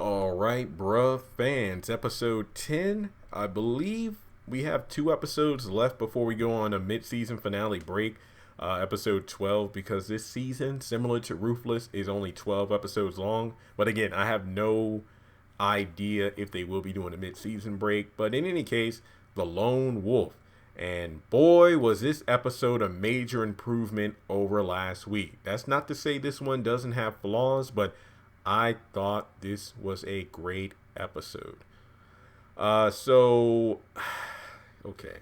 All right, bruh fans, episode 10. I believe we have two episodes left before we go on a mid-season finale break. Episode 12, because this season, similar to Ruthless, is only 12 episodes long. But again, I have no idea if they will be doing a mid-season break. But in any case, The Lone Wolf. And boy, was this episode a major improvement over last week. That's not to say this one doesn't have flaws, but I thought this was a great episode. So, okay.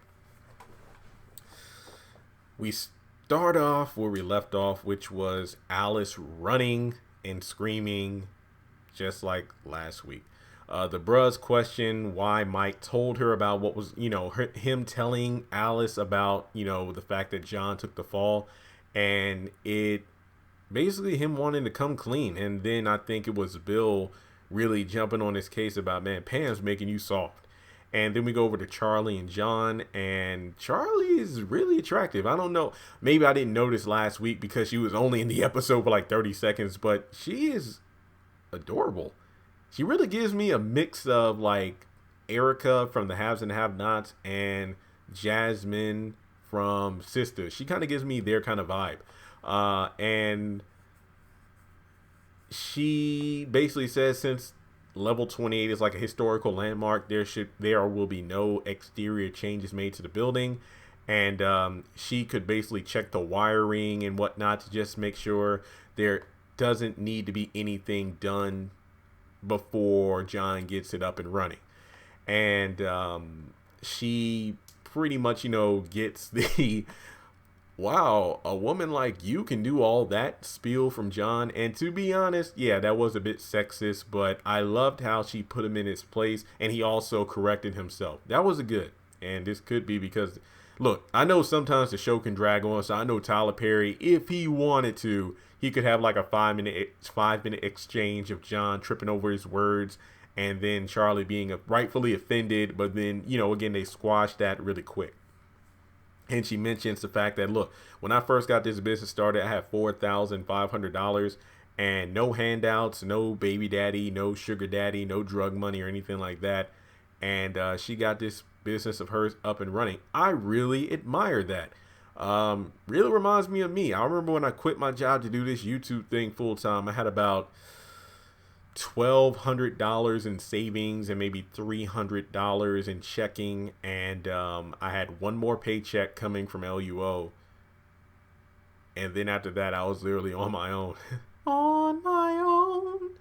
We start off where we left off, which was Alice running and screaming just like last week. The bros question why Mike told her about what was, him telling Alice about, the fact that John took the fall. And it basically him wanting to come clean. And then I think it was Bill really jumping on his case about, man, Pam's making you soft. And then we go over to Charlie and John, and Charlie is really attractive. I don't know. Maybe I didn't notice last week because she was only in the episode for like 30 seconds, but she is adorable. She really gives me a mix of like Erica from the Haves and Have-Nots and Jasmine from Sisters. She kind of gives me their kind of vibe. And she basically says since level 28 is like a historical landmark, there will be no exterior changes made to the building. And she could basically check the wiring and whatnot to just make sure there doesn't need to be anything done before John gets it up and running. And she pretty much, gets the wow, a woman like you can do all that spiel from John. And to be honest, yeah, that was a bit sexist, but I loved how she put him in his place, and he also corrected himself. That was a good. And this could be because, look, I know sometimes the show can drag on, so I know Tyler Perry, if he wanted to, he could have like a 5-minute exchange of John tripping over his words and then Charlie being rightfully offended, but then, again, they squashed that really quick. And she mentions the fact that, look, when I first got this business started, I had $4,500 and no handouts, no baby daddy, no sugar daddy, no drug money or anything like that. And she got this business of hers up and running. I really admire that. Really reminds me of me. I remember when I quit my job to do this YouTube thing full time, I had about $1,200 in savings and maybe $300 in checking, and I had one more paycheck coming from LUO, and then after that I was literally on my own. On my own,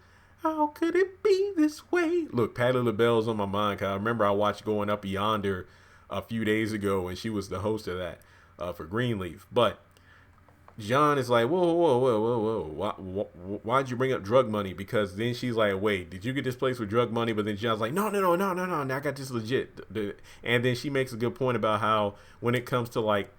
how could it be this way? Look, Patti LaBelle's on my mind, because I remember I watched Going Up Yonder a few days ago, and she was the host of that for Greenleaf. But John is like, whoa. Why'd you bring up drug money? Because then she's like, wait, did you get this place with drug money? But then John's like, no. I got this legit. And then she makes a good point about how when it comes to like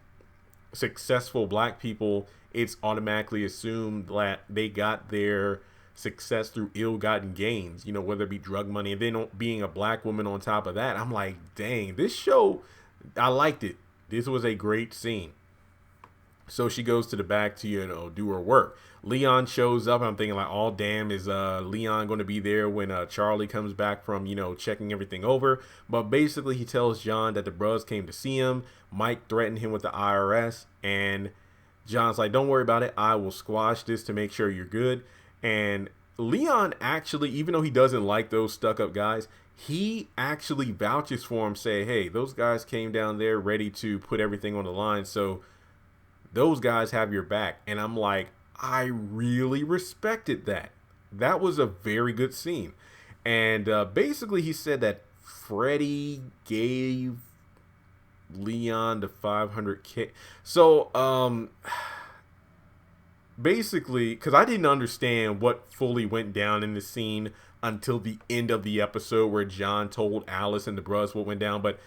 successful black people, it's automatically assumed that they got their success through ill-gotten gains, whether it be drug money. And then being a black woman on top of that, I'm like, dang, this show, I liked it. This was a great scene. So she goes to the back to, do her work. Leon shows up. I'm thinking like, oh, damn, is Leon going to be there when Charlie comes back from, checking everything over? But basically he tells John that the bros came to see him. Mike threatened him with the IRS. And John's like, don't worry about it. I will squash this to make sure you're good. And Leon actually, even though he doesn't like those stuck-up guys, he actually vouches for him, say, hey, those guys came down there ready to put everything on the line. So those guys have your back. And I'm like, I really respected that. That was a very good scene. And basically he said that Freddie gave Leon the $500K. So basically, because I didn't understand what fully went down in the scene until the end of the episode where John told Alice and the bros what went down. But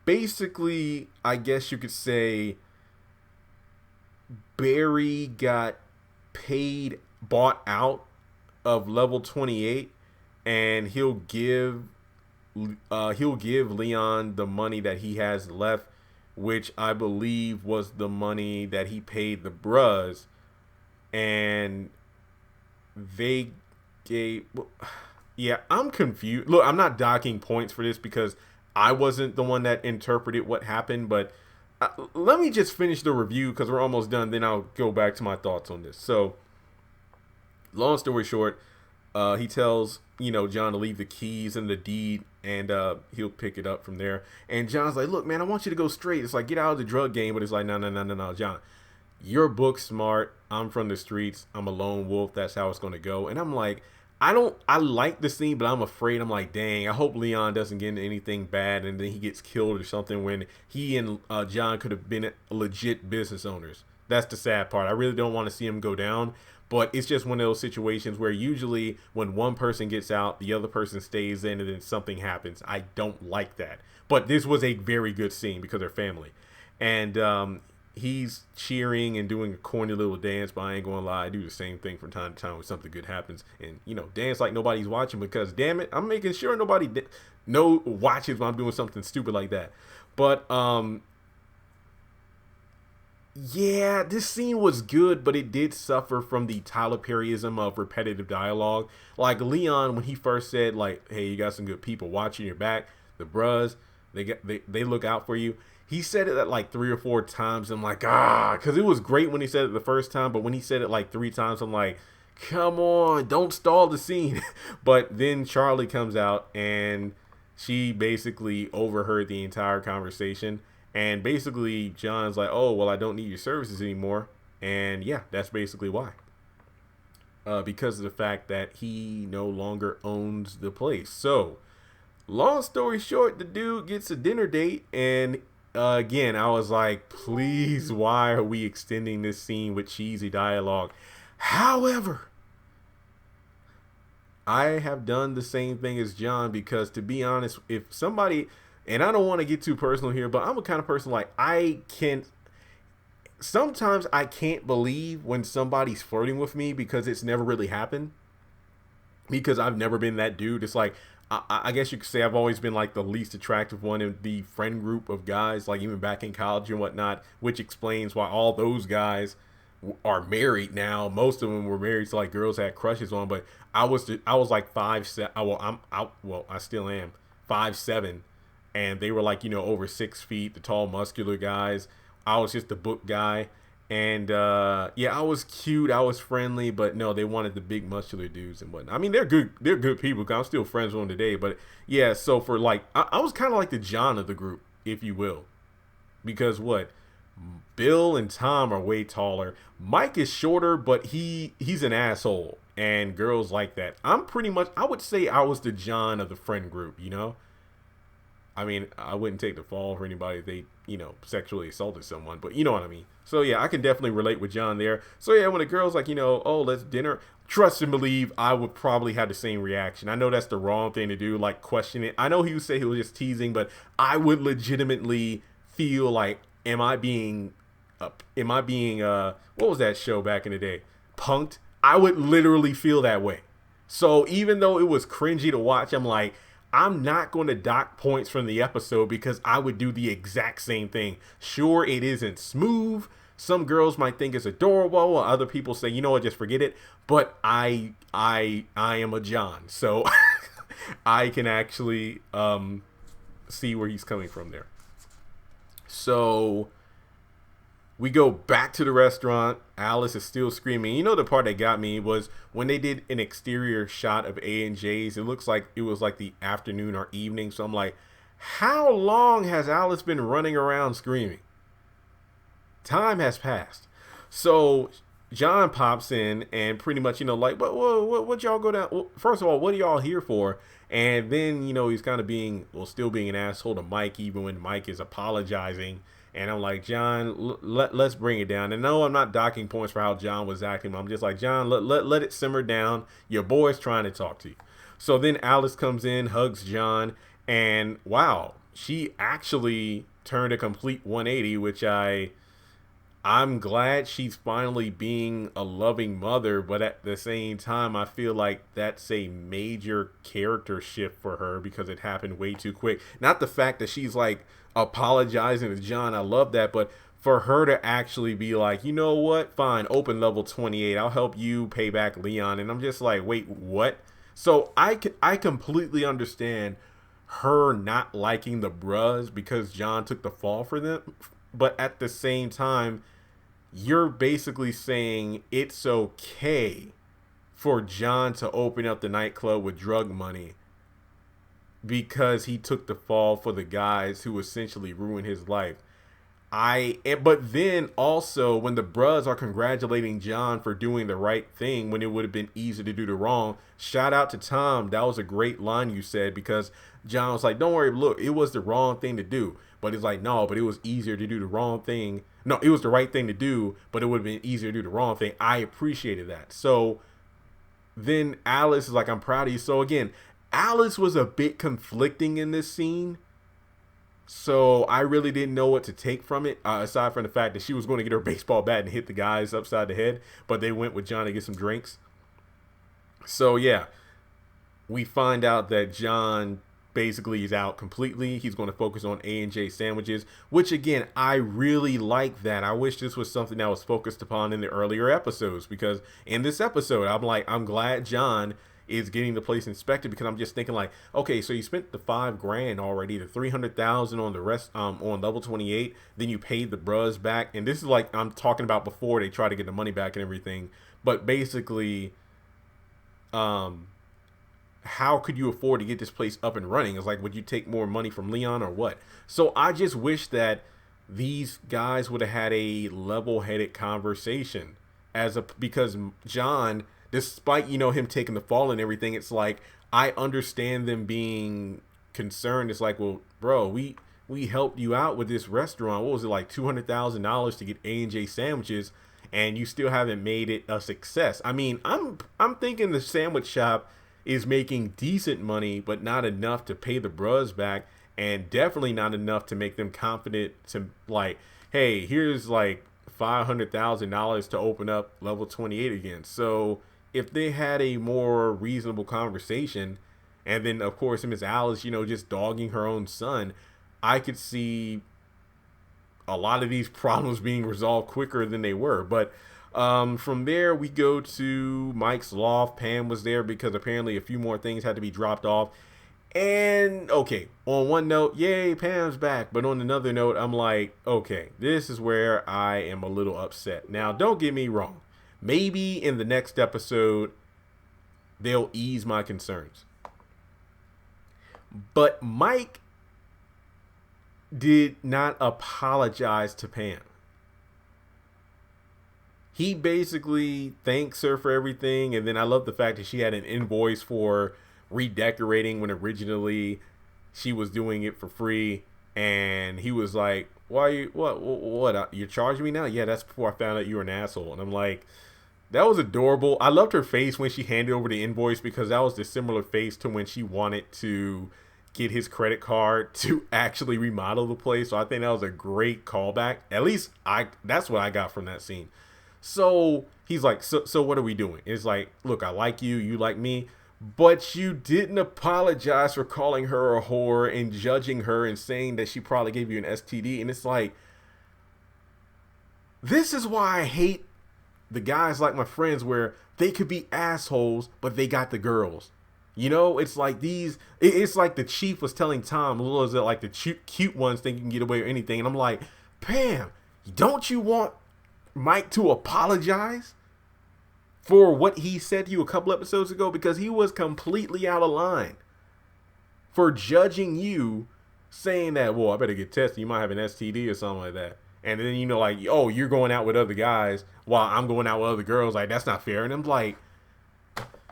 basically, I guess you could say Barry got bought out of level 28, and he'll give Leon the money that he has left, which I believe was the money that he paid the bros, and they gave. Yeah, I'm confused. Look, I'm not docking points for this because I wasn't the one that interpreted what happened, but let me just finish the review because we're almost done. Then I'll go back to my thoughts on this. So, long story short, he tells John to leave the keys and the deed, and he'll pick it up from there. And John's like, "Look, man, I want you to go straight. It's like get out of the drug game." But it's like, no, John, you're book smart. I'm from the streets. I'm a lone wolf. That's how it's gonna go. And I'm like, I like the scene, but I'm afraid. I'm like, dang, I hope Leon doesn't get into anything bad and then he gets killed or something when he and John could have been legit business owners. That's the sad part. I really don't want to see him go down, but it's just one of those situations where usually when one person gets out, the other person stays in and then something happens. I don't like that. But this was a very good scene because they're family. And he's cheering and doing a corny little dance, but I ain't gonna lie, I do the same thing from time to time when something good happens, and dance like nobody's watching because damn it, I'm making sure nobody watches when I'm doing something stupid like that. But yeah, this scene was good, but it did suffer from the Tyler Perryism of repetitive dialogue. Like Leon, when he first said like, "Hey, you got some good people watching your back," the bros, they look out for you. He said it like 3 or 4 times. I'm like, because it was great when he said it the first time, but when he said it like 3 times, I'm like, come on, don't stall the scene. But then Charlie comes out and she basically overheard the entire conversation. And basically, John's like, oh, well, I don't need your services anymore. And yeah, that's basically why. Because of the fact that he no longer owns the place. So, long story short, the dude gets a dinner date, and again, I was like, please, why are we extending this scene with cheesy dialogue? However, I have done the same thing as John because, to be honest, if somebody, and I don't want to get too personal here, but I'm a kind of person like sometimes I can't believe when somebody's flirting with me because it's never really happened. Because I've never been that dude. It's like, I guess you could say I've always been like the least attractive one in the friend group of guys, like even back in college and whatnot, which explains why all those guys are married now. Most of them were married to like girls had crushes on, but I was like 5'7". I still am 5'7", and they were like over 6 feet, the tall muscular guys. I was just the book guy. And yeah, I was cute, I was friendly, but no, they wanted the big muscular dudes and whatnot. I mean, they're good people. I'm still friends with them today. But yeah, so for like, I was kind of like the John of the group, if you will, because Bill and Tom are way taller. Mike is shorter, but he's an asshole, and girls like that. I'm pretty much, I would say I was the John of the friend group. I mean, I wouldn't take the fall for anybody if they, sexually assaulted someone, but you know what I mean. So yeah, I can definitely relate with John there. So yeah, when a girl's like, oh, let's dinner, trust and believe I would probably have the same reaction. I know that's the wrong thing to do, like question it. I know he would say he was just teasing, but I would legitimately feel like, am I being, what was that show back in the day? Punked? I would literally feel that way. So even though it was cringy to watch, I'm like, I'm not going to dock points from the episode because I would do the exact same thing. Sure, it isn't smooth. Some girls might think it's adorable, while other people say, you know what, just forget it. But I am a John, so I can actually see where he's coming from there. So we go back to the restaurant. Alice is still screaming. The part that got me was when they did an exterior shot of A&J's. It looks like it was like the afternoon or evening. So I'm like, how long has Alice been running around screaming? Time has passed. So John pops in and pretty much, like, what y'all go down? Well, first of all, what are y'all here for? And then, he's kind of still being an asshole to Mike, even when Mike is apologizing. And I'm like, John, let's bring it down. And no, I'm not docking points for how John was acting. But I'm just like, John, let it simmer down. Your boy's trying to talk to you. So then Alice comes in, hugs John. And wow, she actually turned a complete 180, which I'm glad she's finally being a loving mother. But at the same time, I feel like that's a major character shift for her because it happened way too quick. Not the fact that she's like apologizing to John, I love that, but for her to actually be like, you know what, fine, open level 28, I'll help you pay back Leon. And I'm just like, wait, what? So I completely understand her not liking the Bruz because John took the fall for them. But at the same time, you're basically saying it's okay for John to open up the nightclub with drug money because he took the fall for the guys who essentially ruined his life. But then also when the Bruz are congratulating John for doing the right thing when it would have been easy to do the wrong. Shout out to Tom. That was a great line you said, because John was like, don't worry, look, it was the wrong thing to do. But it's like, no, but it was easier to do the wrong thing. No, it was the right thing to do, but it would have been easier to do the wrong thing. I appreciated that. So then Alice is like, I'm proud of you. So again, Alice was a bit conflicting in this scene. So I really didn't know what to take from it, aside from the fact that she was going to get her baseball bat and hit the guys upside the head, but they went with John to get some drinks. So yeah, we find out that John basically is out completely. He's going to focus on A&J sandwiches, which again, I really like that. I wish this was something that was focused upon in the earlier episodes, because in this episode, I'm glad John is getting the place inspected, because I'm just thinking like, okay, so you spent the $5,000 already, the 300,000 on the rest, on level 28, then you paid the Bruz back. And this is like, I'm talking about before they try to get the money back and everything, but basically, how could you afford to get this place up and running? It's like, would you take more money from Leon or what? So I just wish that these guys would have had a level-headed conversation because John, despite, him taking the fall and everything, it's like, I understand them being concerned. It's like, well, bro, we helped you out with this restaurant. What was it, like $200,000 to get A&J sandwiches, and you still haven't made it a success. I mean, I'm thinking the sandwich shop is making decent money, but not enough to pay the Bruz back, and definitely not enough to make them confident to like, hey, here's like $500,000 to open up level 28 again. So if they had a more reasonable conversation, and then of course Miss Alice, just dogging her own son, I could see a lot of these problems being resolved quicker than they were. But from there, we go to Mike's loft. Pam was there because apparently a few more things had to be dropped off. And okay, on one note, yay, Pam's back. But on another note, I'm like, okay, this is where I am a little upset. Now, don't get me wrong. Maybe in the next episode, they'll ease my concerns. But Mike did not apologize to Pam. He basically thanks her for everything, and then I love the fact that she had an invoice for redecorating when originally she was doing it for free, and he was like, "Why you what you're charging me now?" Yeah, that's before I found out you were an asshole. And I'm like, that was adorable. I loved her face when she handed over the invoice, because that was the similar face to when she wanted to get his credit card to actually remodel the place. So I think that was a great callback. At least that's what I got from that scene. So he's like, so what are we doing? It's like, look, I like you, you like me, but you didn't apologize for calling her a whore and judging her and saying that she probably gave you an STD. And it's like, this is why I hate the guys like my friends, where they could be assholes, but they got the girls. It's like it's like the chief was telling Tom, was it like the cute ones think you can get away with anything? And I'm like, Pam, don't you want Mike to apologize for what he said to you a couple episodes ago? Because he was completely out of line for judging you, saying that, well, I better get tested, you might have an STD or something like that. And then, like, oh, you're going out with other guys while I'm going out with other girls. Like, that's not fair. And I'm like,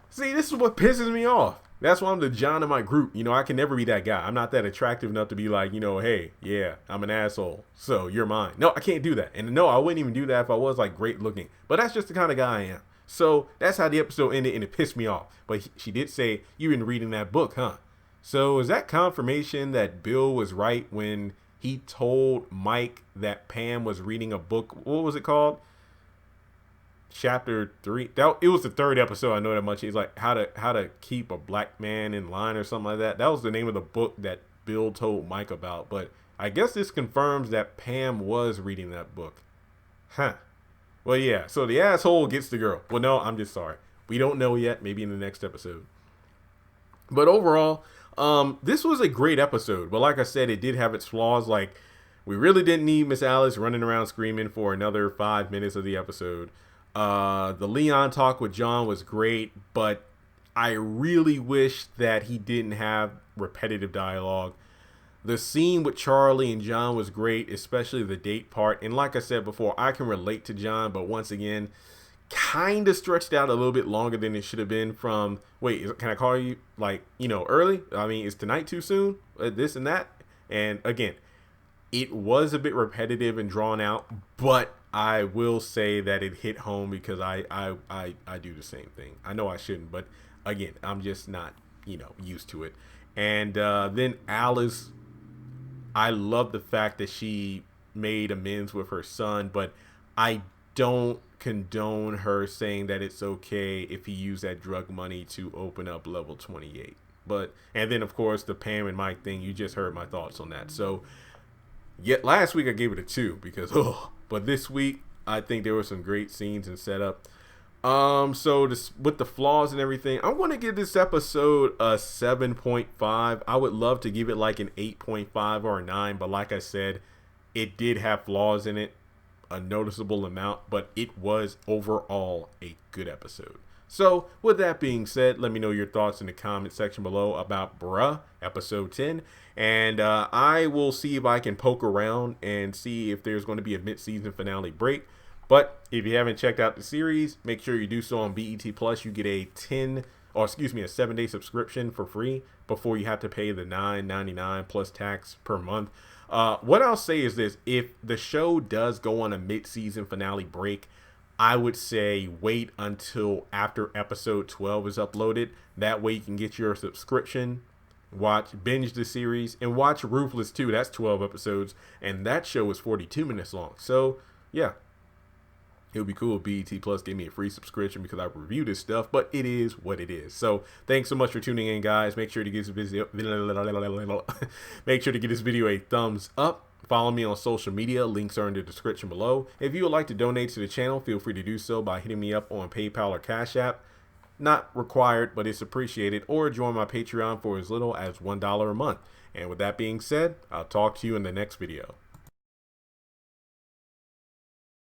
see, this is what pisses me off. That's why I'm the John in my group. I can never be that guy. I'm not that attractive enough to be like, hey, yeah, I'm an asshole, so you're mine. No, I can't do that. And no, I wouldn't even do that if I was like great looking. But that's just the kind of guy I am. So that's how the episode ended, and it pissed me off. But she did say, you've been reading that book, huh? So is that confirmation that Bill was right when he told Mike that Pam was reading a book? What was it called? Chapter 3. It was the third episode. I know that much. He's like, how to keep a black man in line or something like that. That was the name of the book that Bill told Mike about. But I guess this confirms that Pam was reading that book. Huh. Well, yeah. So the asshole gets the girl. Well, no, I'm just sorry. We don't know yet. Maybe in the next episode. But overall, this was a great episode. But like I said, it did have its flaws. Like, we really didn't need Miss Alice running around screaming for another 5 minutes of the episode. The Leon talk with John was great, but I really wish that he didn't have repetitive dialogue. The scene with Charlie and John was great, especially the date part. And like I said before, I can relate to John, but once again, kind of stretched out a little bit longer than it should have been. From, wait, can I call you, like, early? I mean, is tonight too soon? This and that. And again, it was a bit repetitive and drawn out, but I will say that it hit home because I do the same thing. I know I shouldn't, but again, I'm just not, used to it. And then Alice, I love the fact that she made amends with her son, but I don't condone her saying that it's okay if he used that drug money to open up level 28. And then of course the Pam and Mike thing, you just heard my thoughts on that. So yet last week I gave it a 2 because but this week I think there were some great scenes and setup. So this, with the flaws and everything, I want to give this episode a 7.5. I would love to give it like an 8.5 or a 9, but like I said, it did have flaws in it, a noticeable amount, but it was overall a good episode. So with that being said, let me know your thoughts in the comment section below about Bruh episode 10, and I will see if I can poke around and see if there's going to be a mid-season finale break. But if you haven't checked out the series, make sure you do so on BET Plus. You get a 7-day subscription for free before you have to pay the $9.99 plus tax per month. What I'll say is this: if the show does go on a mid-season finale break, I would say wait until after episode 12 is uploaded. That way you can get your subscription, binge the series, and watch Ruthless too. That's 12 episodes, and that show is 42 minutes long. So yeah, it would be cool if BET Plus gave me a free subscription because I review this stuff, but it is what it is. So thanks so much for tuning in, guys. Make sure to give this video a thumbs up. Follow me on social media. Links are in the description below. If you would like to donate to the channel, feel free to do so by hitting me up on PayPal or Cash App. Not required, but it's appreciated. Or join my Patreon for as little as $1 a month. And with that being said, I'll talk to you in the next video.